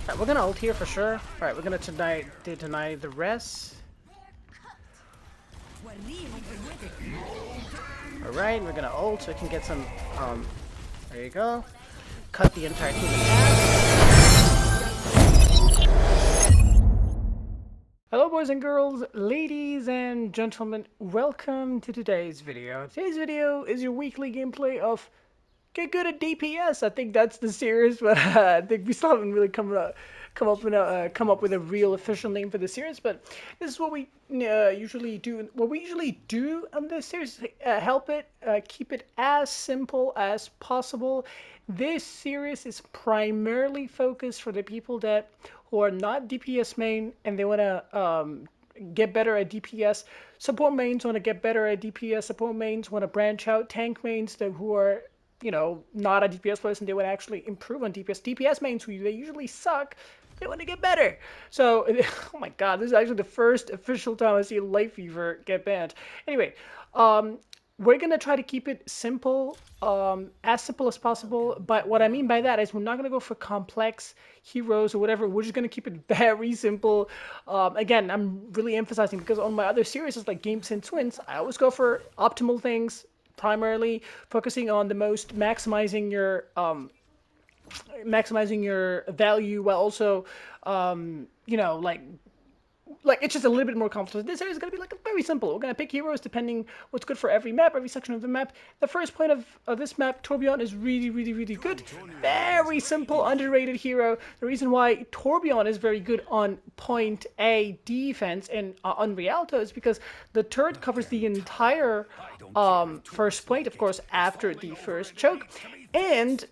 Alright, we're gonna ult here for sure. Alright, we're gonna deny the rest. Alright, we're gonna ult so we can get some, there you go. Cut the entire team in half. Hello boys and girls, ladies and gentlemen, welcome to today's video. Today's video is your weekly gameplay of Get Good at DPS. I think that's the series, but I think we still haven't really come up with a real official name for the series. But this is what we usually do. What we usually do on this series is keep it as simple as possible. This series is primarily focused for the people who are not DPS main and they want to get better at DPS. Support mains want to get better at DPS. Support mains want to branch out. Tank mains who are not a DPS person, they would actually improve on DPS. DPS mains who they usually suck, they want to get better. So, oh my god, this is actually the first official time I see Light Fever get banned. Anyway, we're gonna try to keep it simple, as simple as possible. But what I mean by that is we're not gonna go for complex heroes or whatever. We're just gonna keep it very simple. Again, I'm really emphasizing because on my other series, like Games and Twins, I always go for optimal things, primarily focusing on the most maximizing your value while also like it's just a little bit more complicated. This area is going to be like very simple. We're going to pick heroes depending what's good for every map, every section of the map. The first point of this map, Torbjorn, is really good. Very simple, underrated hero. The reason why Torbjorn is very good on point A defense and on Rialto is because the turret covers the entire first point, of course, after the first choke, and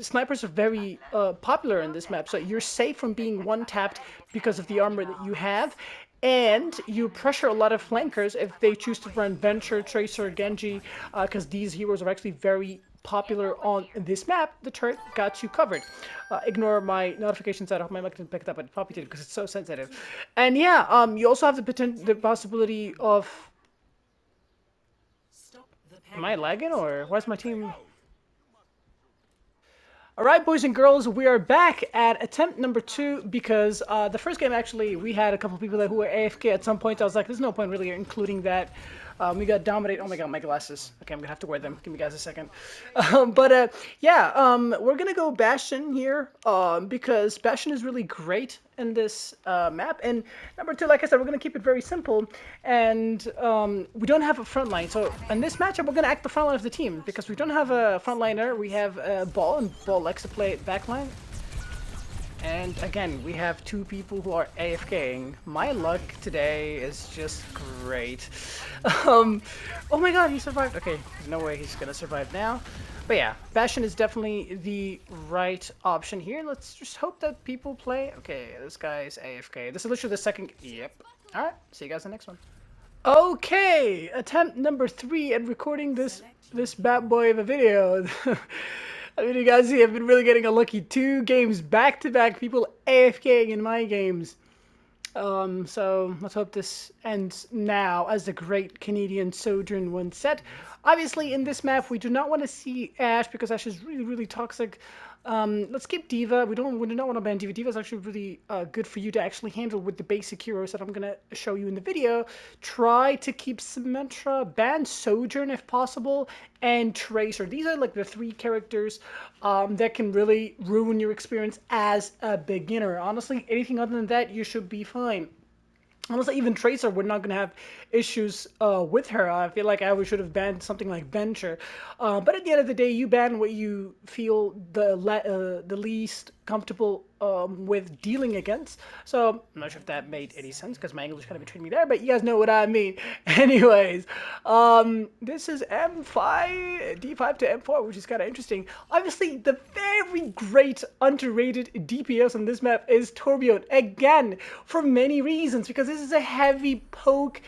snipers are very popular in this map, so you're safe from being one-tapped because of the armor that you have, and you pressure a lot of flankers if they choose to run Venture, Tracer, Genji, because these heroes are actually very popular on this map. The turret got you covered. Ignore my notifications. I hope my mic didn't pick it up, but it probably did because it's so sensitive. And yeah, you also have the possibility of... Am I lagging, or why's my team... Alright, boys and girls, we are back at attempt number 2 because the first game, actually, we had a couple people who were AFK at some point. I was like, there's no point really including that. We got dominated. Oh my god, my glasses. Okay, I'm gonna have to wear them. Give me guys a second. We're gonna go Bastion here because Bastion is really great in this map. And number 2, like I said, we're gonna keep it very simple. And we don't have a front line. So in this matchup, we're gonna act the front line of the team because we don't have a front liner. We have Ball, and Ball likes to play backline. And again, we have 2 people who are AFKing. My luck today is just great. Oh my god, he survived. Okay, there's no way he's gonna survive now. But yeah, Bastion is definitely the right option here. Let's just hope that people play. Okay, this guy is AFK. This is literally the second... Yep. Alright, see you guys in the next one. Okay, attempt number 3 at recording this bad boy of a video. I mean, you guys see, I've been really getting unlucky. 2 games back to back, people AFKing in my games. So let's hope this ends now, as the great Canadian Sojourn once said. Obviously, in this map, we do not want to see Ashe because Ashe is really toxic. Let's keep Diva. We do not want to ban Diva. Diva is actually really good for you to actually handle with the basic heroes that I'm gonna show you in the video. Try to keep Symmetra, ban Sojourn if possible, and Tracer. These are like the 3 characters that can really ruin your experience as a beginner. Honestly, anything other than that, you should be fine. Honestly, even Tracer, we're not going to have issues with her. I feel like I should have banned something like Venture. But at the end of the day, you ban what you feel the least comfortable with dealing against. So I'm not sure if that made any sense because my English kind of betrayed me there, but you guys know what I mean. Anyways, this is M5, D5 to M4, which is kind of interesting. Obviously, the very great underrated DPS on this map is Torbjorn. Again, for many reasons, because this is a heavy poke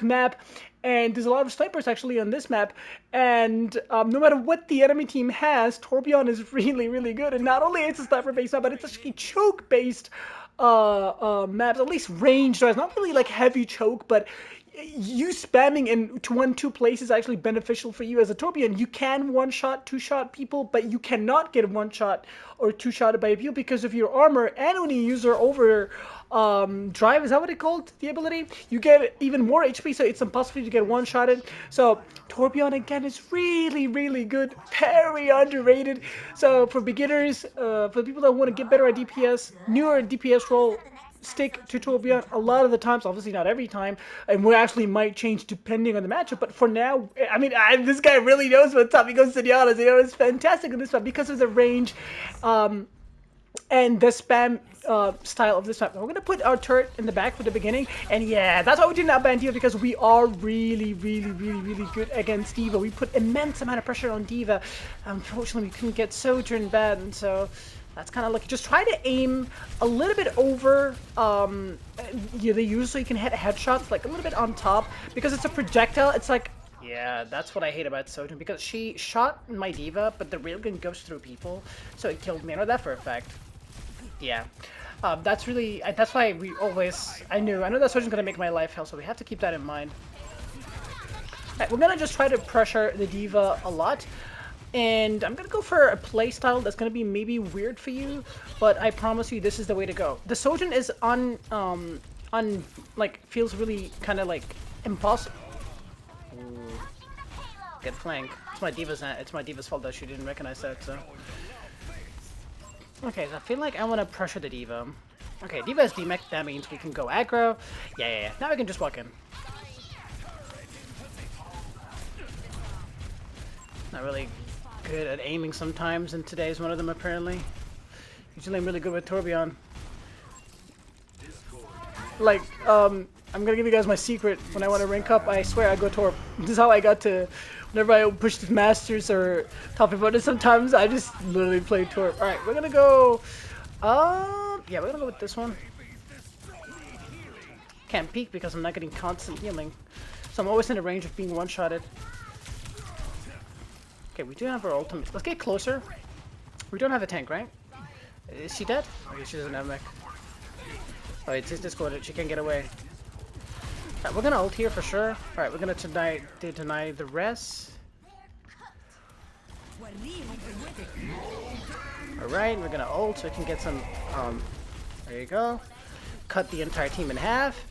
map, and there's a lot of snipers actually on this map, and no matter what the enemy team has, Torbjorn is really good. And not only it's a sniper based map, but it's actually choke based maps, at least range. So it's not really like heavy choke, but you spamming in to 1-2 places is actually beneficial for you as a Torbjorn. You can one-shot, two-shot people, but you cannot get one-shot or two-shotted by people because of your armor. And when you use your over drive, is that what it called? The ability? You get even more HP, so it's impossible to get one-shotted. So Torbjorn again is really, really good, very underrated. So for beginners, for people that want to get better at DPS, newer DPS role, stick to Torbjorn a lot of the times, obviously not every time, and we actually might change depending on the matchup. But for now, I mean, this guy really knows what's up. He goes to the honors. You know, it's fantastic in this map because of the range, and the spam style of this map. We're gonna put our turret in the back for the beginning, and yeah, that's why we did not ban D.Va, because we are really, really, really, really good against D.Va. We put immense amount of pressure on D.Va. Unfortunately, we couldn't get Sojourn bad, and so that's kind of lucky. Just try to aim a little bit over the user so you can hit headshots, like a little bit on top, because it's a projectile. It's like, yeah, that's what I hate about Sojourn, because she shot my D.Va, but the railgun goes through people, so it killed me. I know that for a fact. Yeah, that's really, that's why we always, I know that Sojourn's gonna make my life hell, so we have to keep that in mind. Right, we're gonna just try to pressure the D.Va a lot. And I'm gonna go for a playstyle that's gonna be maybe weird for you, but I promise you this is the way to go. The Sojourn is like, feels really kind of like impossible. Get flank. It's my D.Va's fault that she didn't recognize that, so. Okay, so I feel like I want to pressure the D.Va. Okay, D.Va is demech, that means we can go aggro. Yeah. Now we can just walk in. Not really good at aiming sometimes, and today's one of them apparently. Usually I'm really good with Torbjorn. Like, I'm gonna give you guys my secret. When I want to rank up, I swear I go Torb. This is how I got to, whenever I push the Masters or top opponents, sometimes I just literally play Torb. Alright, we're gonna go, yeah, we're gonna go with this one. Can't peek because I'm not getting constant healing. So I'm always in the range of being one-shotted. Okay, we do have our ultimate. Let's get closer. We don't have a tank, right? Is she dead? Okay, she doesn't have mech. Oh, it's just discorded. She can't get away. Alright, we're gonna ult here for sure. Alright, we're gonna deny the rest. Alright, we're gonna ult so we can get some, there you go. Cut the entire team in half.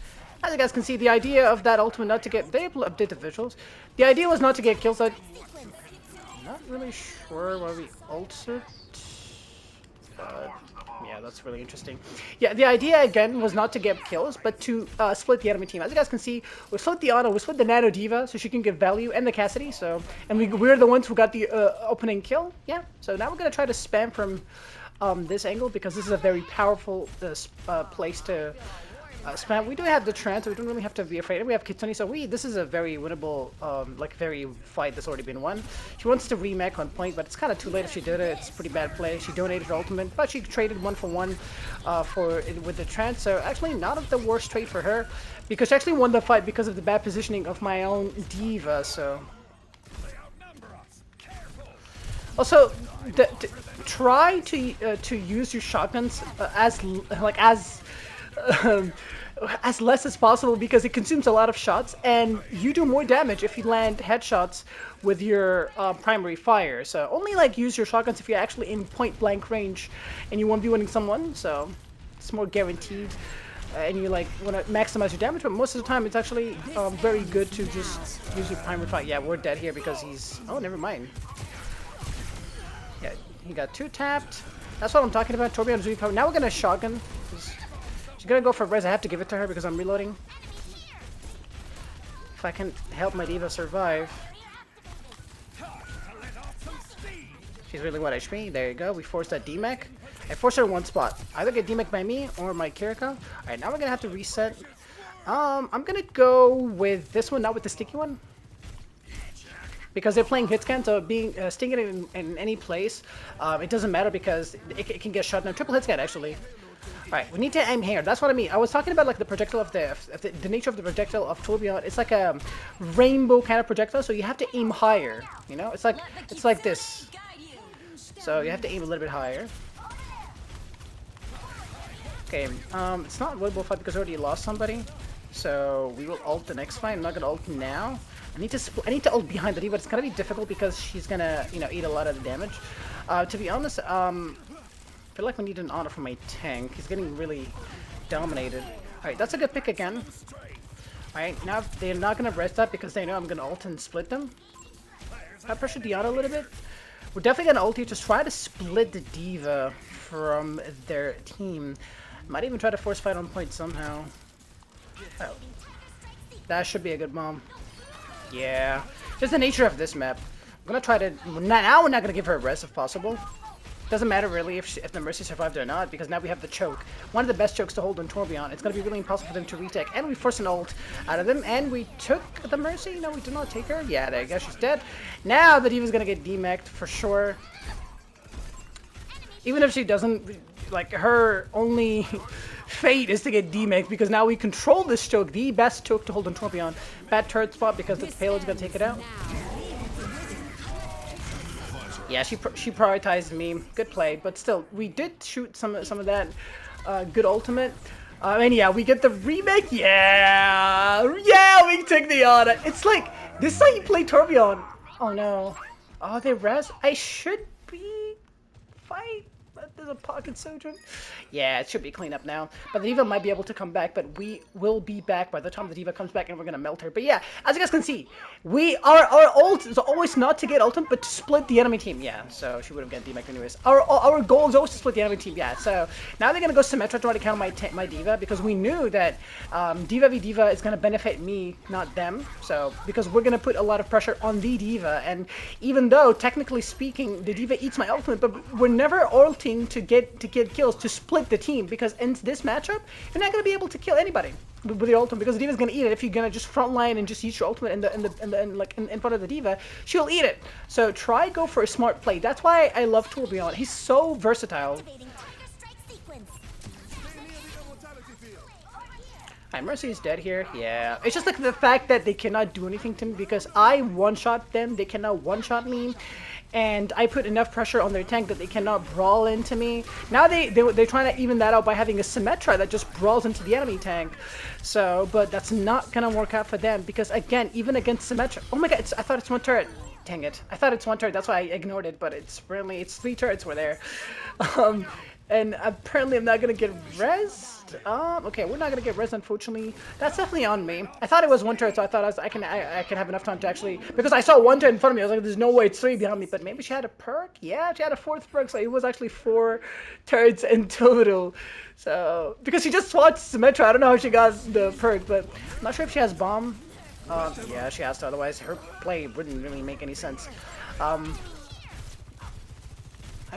As you guys can see, the idea of that ultimate not to get, they update the visuals. The idea was not to get kills. Not really sure why we ulted, but yeah, that's really interesting. Yeah, the idea again was not to get kills, but to split the enemy team. As you guys can see, we split the Ana, we split the Nano D.Va, so she can give value, and the Cassidy. So, and we're the ones who got the opening kill. Yeah. So now we're gonna try to spam from this angle, because this is a very powerful place to spam. We do have the trance, so we don't really have to be afraid. And we have Kitsune, so this is a very winnable, like, very fight that's already been won. She wants to remake on point, but it's kind of too late if she did it. It's a pretty bad play. She donated her ultimate, but she traded 1-for-1 with the trance. So actually, not the worst trade for her, because she actually won the fight because of the bad positioning of my own D.Va. So also, try to use your shotguns as less as possible, because it consumes a lot of shots, and you do more damage if you land headshots with your primary fire. So only like use your shotguns if you're actually in point blank range and you won't be winning someone, so it's more guaranteed. And you like want to maximize your damage, but most of the time it's actually very good to just use your primary fire. Yeah, we're dead here because he's, oh, never mind. Yeah, he got 2 tapped. That's what I'm talking about. Torbjorn's really powerful. Now we're gonna shotgun. She's gonna go for res. I have to give it to her because I'm reloading. If I can help my D.Va survive. She's really what, HP? There you go. We forced that D-mech. I forced her in one spot. Either get D-mech by me or my Kiriko. Alright, now we're gonna have to reset. I'm gonna go with this one, not with the sticky one. Because they're playing hit scan, so being stinging it in any place, it doesn't matter because it can get shot down. Triple hit scan, actually. Alright, we need to aim here. That's what I mean. I was talking about like the projectile of the nature of the projectile of Torbjorn. It's like a rainbow kind of projectile, so you have to aim higher. You know, it's like this. So you have to aim a little bit higher. Okay, it's not a winnable fight because I already lost somebody. So we will ult the next fight. I'm not gonna ult now. I need to ult behind the D, but it's gonna be difficult because she's gonna, you know, eat a lot of the damage. To be honest, I feel like we need an honor for my tank. He's getting really dominated. Alright, that's a good pick again. Alright, now they're not gonna rest up because they know I'm gonna ult and split them. I pressure Diana a little bit. We're definitely gonna ult here to try to split the D.Va from their team. Might even try to force fight on point somehow. Oh. That should be a good bomb. Yeah. Just the nature of this map. I'm gonna try to... Now we're not gonna give her a res if possible. Doesn't matter really if the Mercy survived or not, because now we have the choke. One of the best chokes to hold on Torbjorn. It's going to be really impossible for them to retake. And we forced an ult out of them, and we took the Mercy. No, we did not take her. Yeah, there you go. She's dead. Now the D.Va's going to get demeched for sure. Even if she doesn't, like, her only fate is to get demeched, because now we control this choke. The best choke to hold on Torbjorn. Bad turret spot because the payload's going to take it out. Yeah, she prioritized me. Good play, but still, we did shoot some of that good ultimate. And yeah, we get the remake. Yeah, we take the honor. It's like this is how you play Torbjorn. Oh no. Oh, they res. I should be fight. There's a pocket Sojourn. Yeah, it should be clean up now. But the D.Va might be able to come back, but we will be back by the time the D.Va comes back, and we're gonna melt her. But yeah, as you guys can see, our ult is always not to get ultimate, but to split the enemy team. Yeah, so she would have gotten demeched anyways. Our goal is always to split the enemy team. Yeah, so now they're gonna go Symmetra to try to counter my D.Va, because we knew that D.Va v D.Va is gonna benefit me, not them. So because we're gonna put a lot of pressure on the D.Va, and even though technically speaking the D.Va eats my ultimate, but we're never ulting to get kills to split the team, because in this matchup you're not going to be able to kill anybody with your ultimate, because the D.Va's going to eat it. If you're going to just frontline and just use your ultimate in front of the D.Va, she'll eat it. So try go for a smart play. That's why I love Torbjorn. He's so versatile. Hi, Mercy is dead here. Yeah, it's just like the fact that they cannot do anything to me because I one-shot them. They cannot one-shot me. And I put enough pressure on their tank that they cannot brawl into me. Now they're trying to even that out by having a Symmetra that just brawls into the enemy tank. So, but that's not gonna work out for them because again, even against Symmetra, oh my god, I thought it's one turret. Dang it, I thought it's one turret. That's why I ignored it. But it's really three turrets were there. And apparently I'm not gonna get res. Okay, we're not gonna get res, unfortunately. That's definitely on me. I thought it was one turret, so I thought I can have enough time to actually, because I saw one turret in front of me. I was like, there's no way it's three behind me. But maybe she had a perk. Yeah, she had a fourth perk, so it was actually 4 turrets in total. So because she just swatched Symmetra, I don't know how she got the perk, but I'm not sure if she has bomb. Yeah, she has to. Otherwise, her play wouldn't really make any sense. I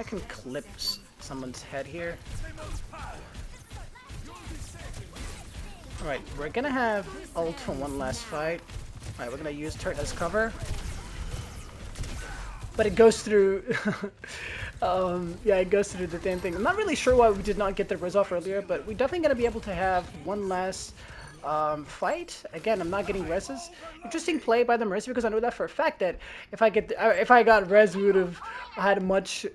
can clip someone's head here. Alright, we're gonna have ult for one last fight. Alright, we're gonna use turret as cover. But it goes through... yeah, it goes through the damn thing. I'm not really sure why we did not get the res off earlier, but we're definitely gonna be able to have one last fight. Again, I'm not getting reses. Interesting play by the Mercy, because I know that for a fact that if I got res, we would have had a much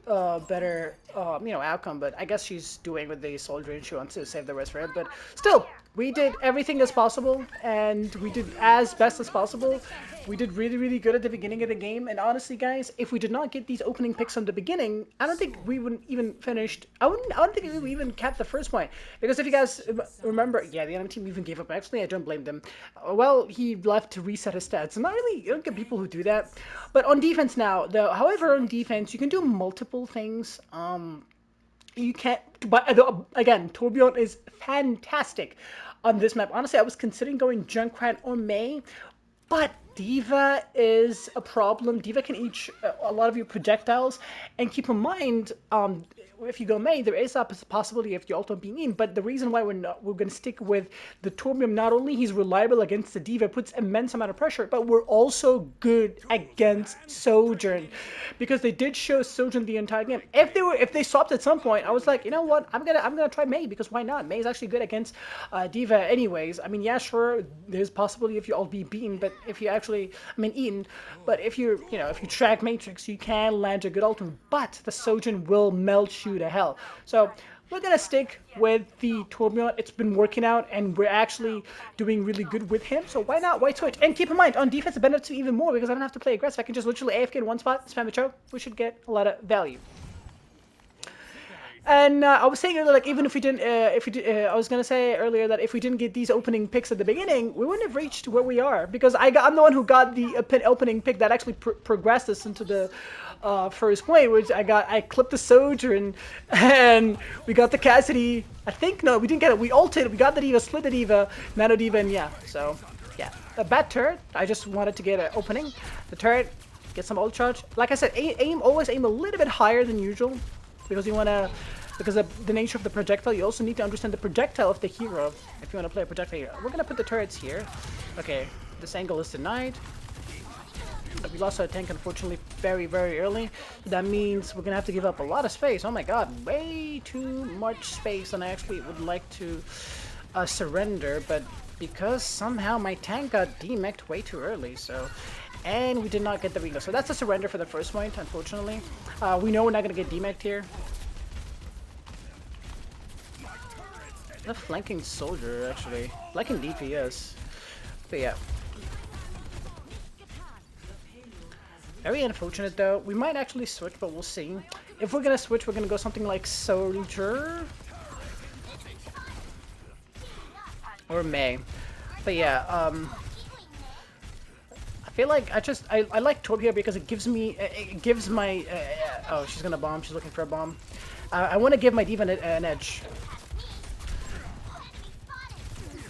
better you know, outcome. But I guess she's doing with the soldier and she wants to save the res for him. But still, we did everything as possible, and we did as best as possible. We did really good at the beginning of the game, and honestly, guys, if we did not get these opening picks from the beginning, I don't think we would even finished. I don't think we would even cap the first point, because if you guys remember, yeah, the enemy team even gave up. Actually, I don't blame them. Well, he left to reset his stats. I'm not really, you don't get people who do that. But on defense now, however, on defense, you can do multiple things. You can't, but again, Torbjorn is fantastic on this map. Honestly, I was considering going Junkrat or Mei, but D.Va is a problem. D.Va can eat a lot of your projectiles, and keep in mind, if you go Mei, there is a possibility of your ultimate being in. But the reason why we're going to stick with the Torbjorn, not only he's reliable against the D.Va, puts immense amount of pressure, but we're also good against Sojourn, because they did show Sojourn the entire game. If they swapped at some point, I was like, you know what, I'm gonna try Mei, because why not? Mei is actually good against D.Va anyways. I mean, yeah, sure, there's possibility if you all be beaten, but if you actually, I mean, eaten, but if you track Matrix, you can land a good ultimate, but the Sojourn will melt you to hell. So we're gonna stick with the Torbjorn. It's been working out, and we're actually doing really good with him. So why not? Why switch? And keep in mind, on defense, it benefits me even more because I don't have to play aggressive. I can just literally AFK in one spot, spam a choke. We should get a lot of value. And I was saying earlier, like even if we didn't, I was gonna say earlier that if we didn't get these opening picks at the beginning, we wouldn't have reached where we are because I'm the one who got the opening pick that actually progressed us into the first point, which I clipped the soldier and we got the Cassidy. I think no, we didn't get it. We ulted, we got the D.Va, split the D.Va, nano D.Va, and yeah. So yeah, a bad turret. I just wanted to get an opening. The turret, get some ult charge. Like I said, always aim a little bit higher than usual. Because you want to, because of the nature of the projectile, you also need to understand the projectile of the hero if you want to play a projectile hero. We're going to put the turrets here. Okay, this angle is denied. We lost our tank, unfortunately, very, very early. That means we're going to have to give up a lot of space. Oh my god, way too much space than I actually would like to surrender. But because somehow my tank got demeched way too early, so... And we did not get the reload. So that's a surrender for the first point, unfortunately. We know we're not going to get demeched here. The flanking soldier, actually. Flanking DPS. But yeah. Very unfortunate, though. We might actually switch, but we'll see. If we're going to switch, we're going to go something like soldier. Or May. But yeah, I feel like I like Torb here because it gives me oh, she's gonna bomb. She's looking for a bomb. I want to give my D.Va an edge,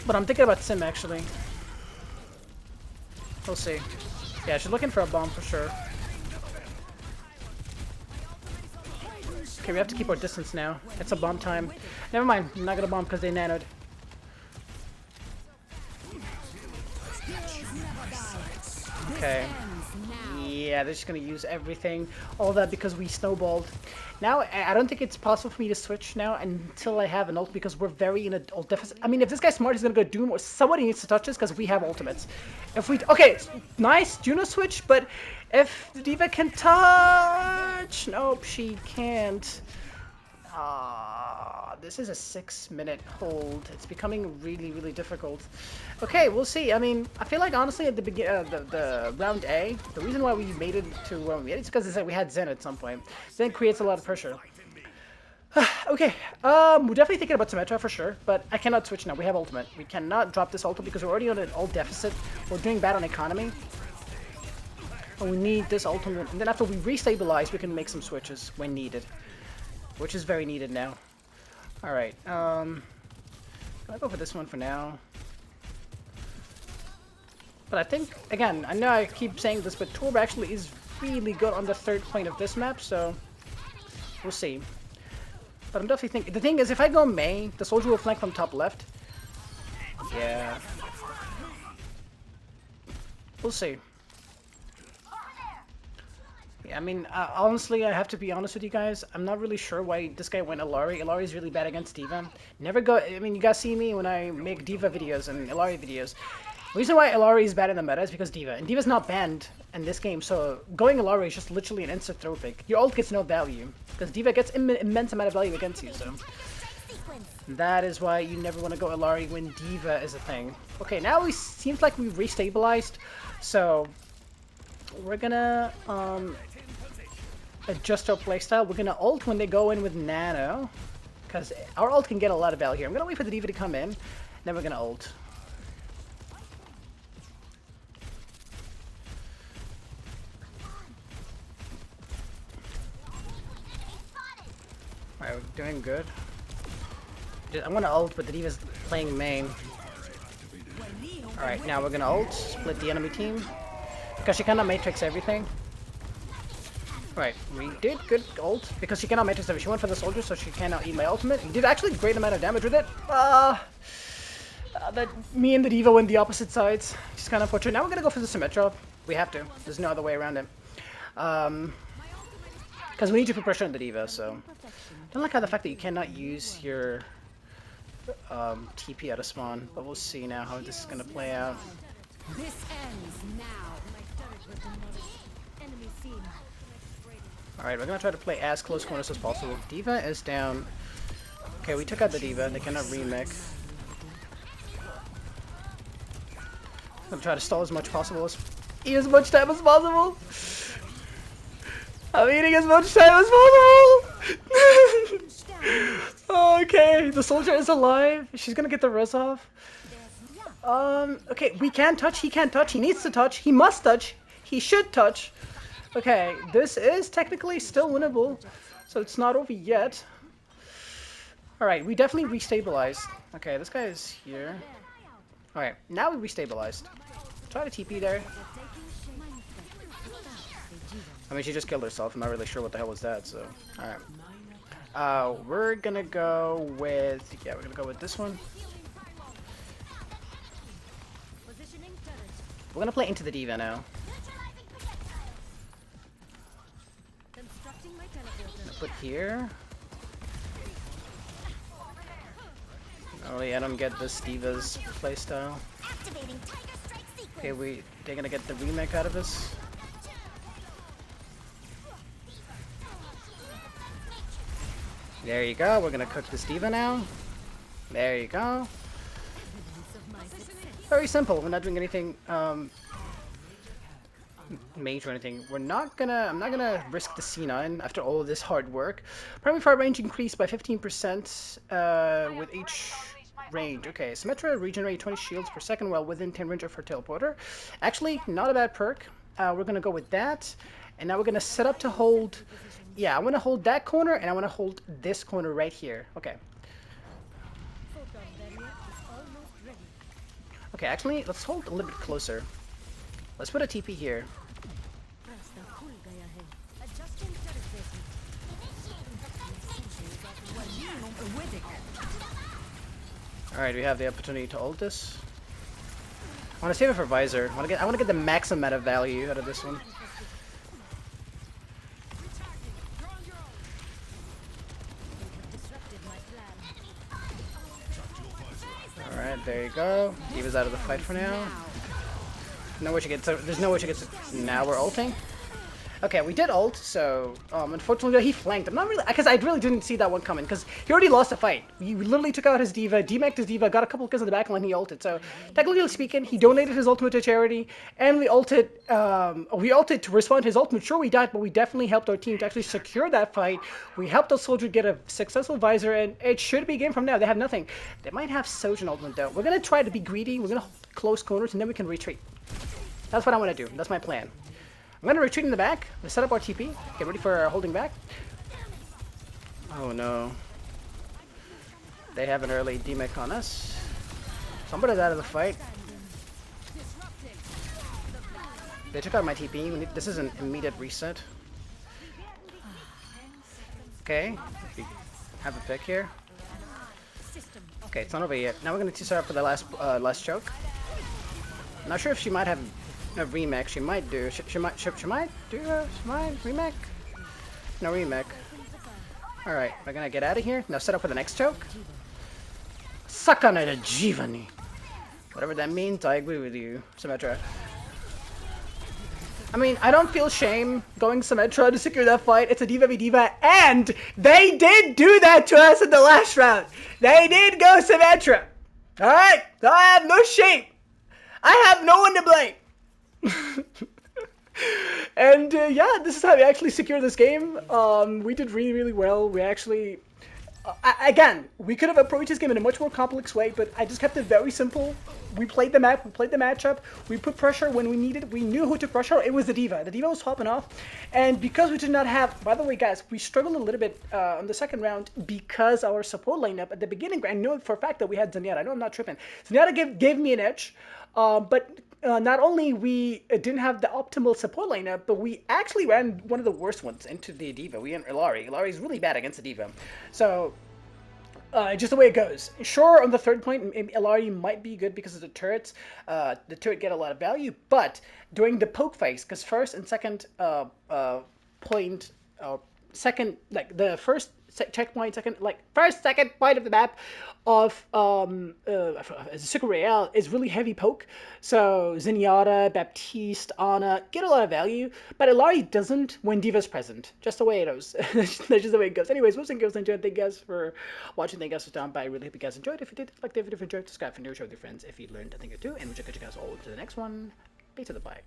but I'm thinking about Sim actually. We'll see. Yeah, she's looking for a bomb for sure. Okay, we have to keep our distance now. It's a bomb time. Never mind. I'm not gonna bomb because they nanoed. Okay. Yeah, they're just gonna use everything. All that because we snowballed. Now, I don't think it's possible for me to switch now until I have an ult because we're very in an ult deficit. I mean, if this guy's smart, he's gonna go Doom or somebody needs to touch this because we have ultimates. If we... Okay, nice Juno switch, but if the D.Va can touch... Nope, she can't. This is a 6-minute hold. It's becoming really, really difficult. Okay, we'll see. I mean, I feel like honestly at the beginning, the round A, the reason why we made it to where we made it is because we had Zen at some point. Zen creates a lot of pressure. Okay, we're definitely thinking about Symmetra for sure, but I cannot switch now. We have ultimate. We cannot drop this ultimate because we're already on an ult deficit. We're doing bad on economy. And we need this ultimate. And then after we restabilize, we can make some switches when needed. Which is very needed now. Alright, I'll go for this one for now. But I think, again, I know I keep saying this, but Torb actually is really good on the third point of this map, so we'll see. But I'm definitely thinking, the thing is, if I go Mei, the soldier will flank from top left. Yeah. We'll see. I mean, honestly, I have to be honest with you guys. I'm not really sure why this guy went Illari. Illari is really bad against D.Va. Never go... I mean, you guys see me when I make D.Va videos and Illari videos. The reason why Illari is bad in the meta is because D.Va. And D.Va's not banned in this game, so going Illari is just literally an instant throw pick. Your ult gets no value, because D.Va gets immense amount of value against you, so... That is why you never want to go Illari when D.Va is a thing. Okay, now it seems like we've restabilized, so... We're gonna, adjust our playstyle. We're gonna ult when they go in with Nano, because our ult can get a lot of value here. I'm gonna wait for the D.Va to come in, then we're gonna ult. Alright, we're doing good. I'm gonna ult, but the D.Va's playing main. Alright, now we're gonna ult, split the enemy team, because she cannot matrix everything. Right, we did good ult, because she cannot matrix everything. She went for the soldier, so she cannot eat my ultimate. We did actually a great amount of damage with it. That me and the D.Va went the opposite sides. It's kind of unfortunate. Now we're gonna go for the Symmetra. We have to. There's no other way around it. Because we need to put pressure on the D.Va, so... I don't like how the fact that you cannot use your TP out of spawn, but we'll see now how this is gonna play out. This ends now. Alright, we're gonna try to play as close corners as possible. D.Va is down Okay, we took out the D.Va. They cannot remake. I'm gonna try to stall as much possible eat as much time as possible. I'm eating as much time as possible. Okay, the soldier is alive. She's gonna get the res off. Okay, we can't touch. He can't touch. He needs to touch. He must touch. He should touch. Okay, this is technically still winnable, so it's not over yet. Alright, we definitely restabilized. Okay, this guy is here. Alright, now we restabilized. Try to TP there. I mean, she just killed herself. I'm not really sure what the hell was that, so... Alright. We're gonna go with... Yeah, we're gonna go with this one. We're gonna play into the D.Va now. Put here. Oh yeah, I don't get this D.Va's playstyle. Okay, they're gonna get the remake out of this. There you go, we're gonna cook this D.Va now. There you go. Very simple, we're not doing anything major or anything. I'm not gonna risk the C9 after all of this hard work. Primary fire range increased by 15% with each range. Okay, Symmetra regenerate 20 shields per second while within 10 range of her teleporter. Actually, not a bad perk. We're gonna go with that. And now we're gonna set up to hold... Yeah, I wanna hold that corner and I wanna hold this corner right here. Okay. Okay, actually, let's hold a little bit closer. Let's put a TP here. Alright, we have the opportunity to ult this. I want to save it for Visor. I want to get the maximum amount of value out of this one. Alright, there you go. D.Va's out of the fight for now. No way she gets. There's no way she gets. Now we're ulting. Okay, we did ult, so unfortunately he flanked. I'm not really, because I really didn't see that one coming, because he already lost the fight. We literally took out his D.Va, demeched his D.Va, got a couple of kills in the back line, he ulted. So technically speaking, he donated his ultimate to charity, and we ulted to respond to his ultimate. Sure, we died, but we definitely helped our team to actually secure that fight. We helped the soldier get a successful Visor, and it should be game from now. They have nothing. They might have Sojourn ultimate though. We're gonna try to be greedy. We're gonna close corners, and then we can retreat. That's what I want to do. That's my plan. I'm gonna retreat in the back. Let's set up our TP. Get ready for holding back. Oh no. They have an early demech on us. Somebody's out of the fight. They took out my TP. This is an immediate reset. Okay. We have a pick here. Okay, it's not over yet. Now we're gonna set up for the last choke. I'm not sure if she might have a remake. She might do. She might do a remake. No remake. All right, we're gonna get out of here. Now set up for the next choke. Sakana de Jivani. Whatever that means, I agree with you, Symmetra. I mean, I don't feel shame going Symmetra to secure that fight. It's a D.Va v D.Va, and they did do that to us in the last round. They did go Symmetra. All right, so I have no shame. I have no one to blame. And yeah, this is how we actually secure this game. We did really, really well. We actually, again, we could have approached this game in a much more complex way, but I just kept it very simple. We played the map, we played the matchup, we put pressure when we needed, we knew who to pressure. It was the D.Va. The D.Va was popping off, and because we did not have, by the way guys, we struggled a little bit on the second round because our support lineup at the beginning, I know for a fact that we had Zenyatta. I know I'm not tripping. Zenyatta gave me an edge, but not only we didn't have the optimal support lineup, but we actually ran one of the worst ones into the D.Va. We ran Illari. Illari is really bad against the D.Va. So, just the way it goes. Sure, on the third point, Illari might be good because of the turrets. The turret get a lot of value, but during the poke phase, because first and second point, second, like the first checkpoint, second point of the map of Super Real is really heavy poke. So Zenyatta, Baptiste, Ana get a lot of value, but Ilari doesn't when Diva's present. Just the way it goes. That's just the way it goes. Anyways, boys and girls, enjoyed. Thank you guys for watching. Thank you guys for stopping by. I really hope you guys enjoyed. If you did, like the video, if you enjoyed, subscribe for new, share with your friends if you learned a thing or two, and we'll check you guys all to the next one. Peace to the bye.